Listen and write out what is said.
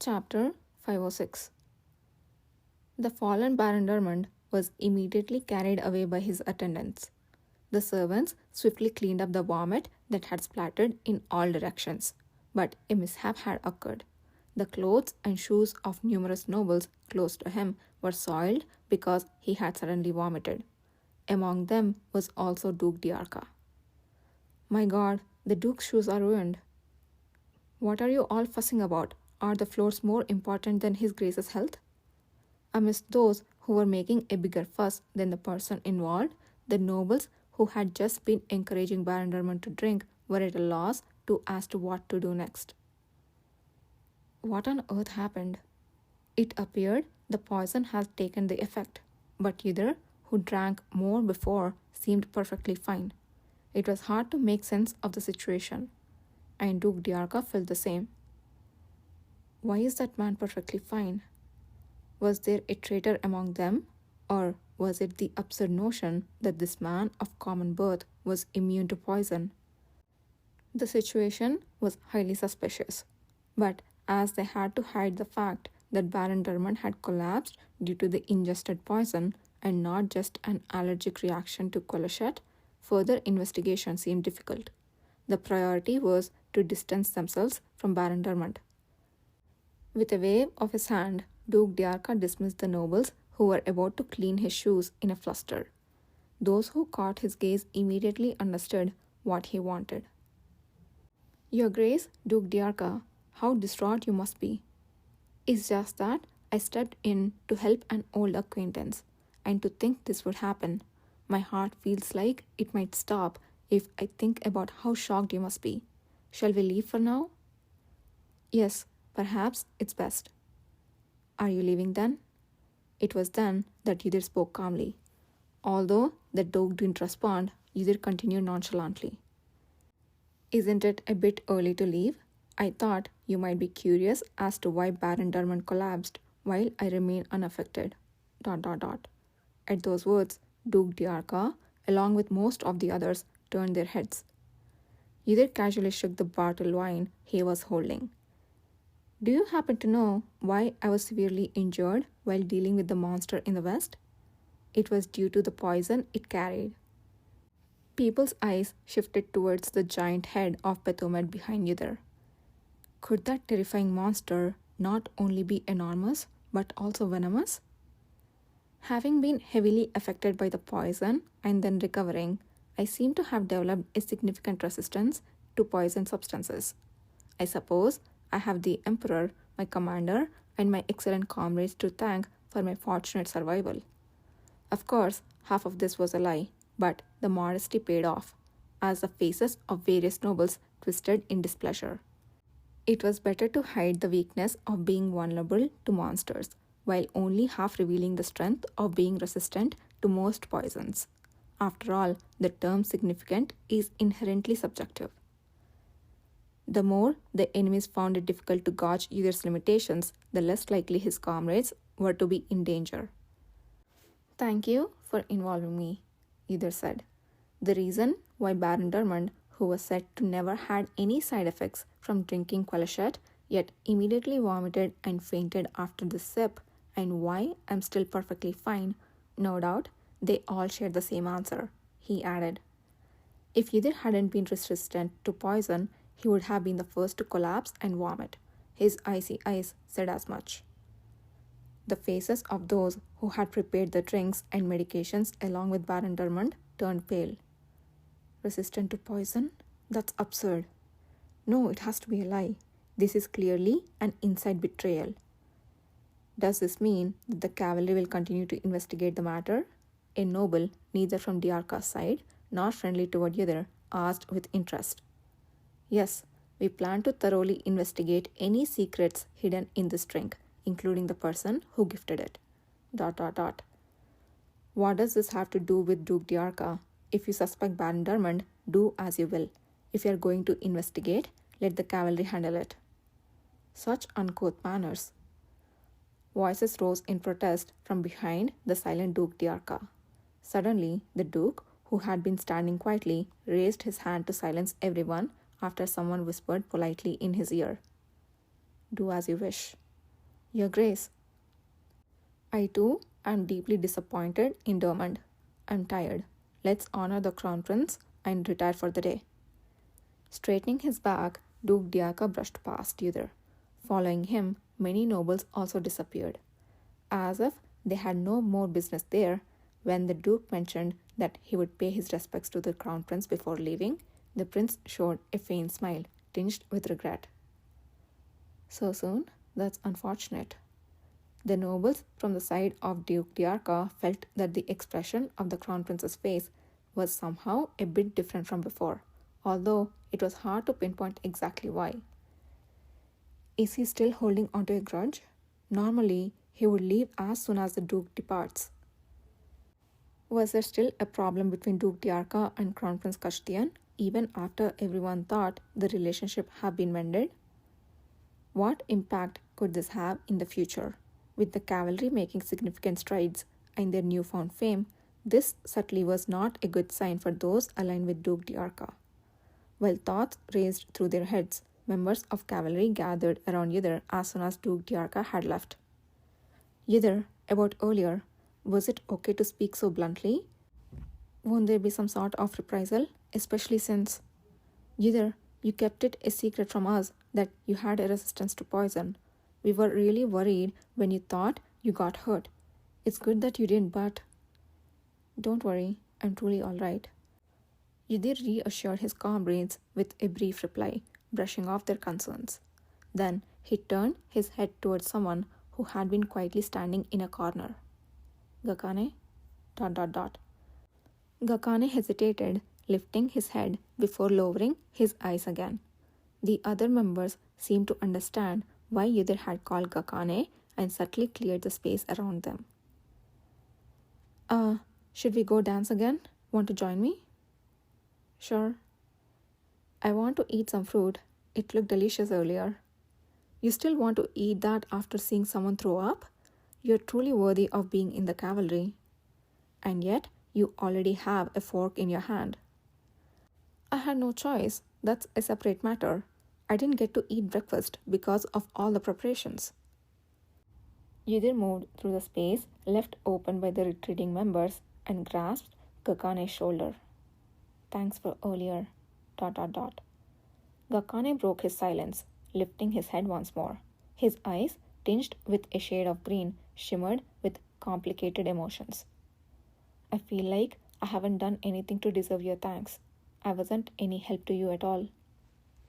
Chapter 506. The fallen Baron Dermond was immediately carried away by his attendants. The servants swiftly cleaned up the vomit that had splattered in all directions, but a mishap had occurred. The clothes and shoes of numerous nobles close to him were soiled because he had suddenly vomited. Among them was also Duke d'Arca. My God, the Duke's shoes are ruined. What are you all fussing about? Are the floors more important than his Grace's health? Amidst those who were making a bigger fuss than the person involved, the nobles who had just been encouraging Baron Dermond to drink were at a loss as to what to do next. What on earth happened? It appeared the poison had taken the effect, but Uther, who drank more before, seemed perfectly fine. It was hard to make sense of the situation, and Duke d'Arca felt the same. Why is that man perfectly fine? Was there a traitor among them, or was it the absurd notion that this man of common birth was immune to poison? The situation was highly suspicious, but as they had to hide the fact that Baron Dermond had collapsed due to the ingested poison and not just an allergic reaction to colochet, further investigation seemed difficult. The priority was to distance themselves from Baron Dermond. With a wave of his hand, Duke d'Arca dismissed the nobles who were about to clean his shoes in a fluster. Those who caught his gaze immediately understood what he wanted. Your Grace, Duke d'Arca, how distraught you must be. It's just that I stepped in to help an old acquaintance, and to think this would happen, my heart feels like it might stop if I think about how shocked you must be. Shall we leave for now? Yes, perhaps it's best. Are you leaving then? It was then that Uther spoke calmly. Although the Duke didn't respond, Uther continued nonchalantly. Isn't it a bit early to leave? I thought you might be curious as to why Baron Dermond collapsed while I remain unaffected. ... At those words, Duke d'Arca, along with most of the others, turned their heads. Uther casually shook the bottle wine he was holding. Do you happen to know why I was severely injured while dealing with the monster in the west? It was due to the poison it carried. People's eyes shifted towards the giant head of Baphomet behind Uther. Could that terrifying monster not only be enormous, but also venomous? Having been heavily affected by the poison and then recovering, I seem to have developed a significant resistance to poison substances. I suppose I have the Emperor, my commander, and my excellent comrades to thank for my fortunate survival. Of course, half of this was a lie, but the modesty paid off, as the faces of various nobles twisted in displeasure. It was better to hide the weakness of being vulnerable to monsters, while only half revealing the strength of being resistant to most poisons. After all, the term significant is inherently subjective. The more the enemies found it difficult to gauge Uther's limitations, the less likely his comrades were to be in danger. Thank you for involving me, Uther said. The reason why Baron Dermond, who was said to never had any side effects from drinking Colochet, yet immediately vomited and fainted after the sip, and why I'm still perfectly fine, no doubt they all shared the same answer, he added. If Uther hadn't been resistant to poison, he would have been the first to collapse and vomit. His icy eyes said as much. The faces of those who had prepared the drinks and medications along with Baron Dermond turned pale. Resistant to poison? That's absurd. No, it has to be a lie. This is clearly an inside betrayal. Does this mean that the cavalry will continue to investigate the matter? A noble, neither from d'Arca's side nor friendly toward Uther, asked with interest. Yes, we plan to thoroughly investigate any secrets hidden in this drink, including the person who gifted it. ... What does this have to do with Duke d'Arca? If you suspect Baron Dermond, do as you will. If you are going to investigate, let the cavalry handle it. Such uncouth manners. Voices rose in protest from behind the silent Duke d'Arca. Suddenly, the Duke, who had been standing quietly, raised his hand to silence everyone after someone whispered politely in his ear. Do as you wish. Your Grace, I too am deeply disappointed in Dermond. I'm tired. Let's honor the Crown Prince and retire for the day. Straightening his back, Duke Diaka brushed past Uther. Following him, many nobles also disappeared. As if they had no more business there, when the Duke mentioned that he would pay his respects to the Crown Prince before leaving, the prince showed a faint smile, tinged with regret. So soon? That's unfortunate. The nobles from the side of Duke Diarca felt that the expression of the Crown Prince's face was somehow a bit different from before, although it was hard to pinpoint exactly why. Is he still holding onto a grudge? Normally, he would leave as soon as the Duke departs. Was there still a problem between Duke Diarca and Crown Prince Kashtian, even after everyone thought the relationship had been mended? What impact could this have in the future? With the cavalry making significant strides in their newfound fame, this certainly was not a good sign for those aligned with Duke Diarca. While thoughts raced through their heads, members of cavalry gathered around Yither as soon as Duke Diarca had left. Yither, about earlier, was it okay to speak so bluntly? Won't there be some sort of reprisal, especially since Yither, you kept it a secret from us that you had a resistance to poison. We were really worried when you thought you got hurt. It's good that you didn't, but don't worry, I'm truly all right. Yudhir reassured his comrades with a brief reply, brushing off their concerns. Then he turned his head towards someone who had been quietly standing in a corner. Gakane? ... Gakane hesitated, lifting his head before lowering his eyes again. The other members seemed to understand why Yudhir had called Gakane and subtly cleared the space around them. Should we go dance again? Want to join me? Sure. I want to eat some fruit. It looked delicious earlier. You still want to eat that after seeing someone throw up? You're truly worthy of being in the cavalry. And yet, you already have a fork in your hand. I had no choice. That's a separate matter. I didn't get to eat breakfast because of all the preparations. Yudhir moved through the space left open by the retreating members and grasped Gakane's shoulder. Thanks for earlier. ... Gakane broke his silence, lifting his head once more. His eyes, tinged with a shade of green, shimmered with complicated emotions. I feel like I haven't done anything to deserve your thanks. I wasn't any help to you at all.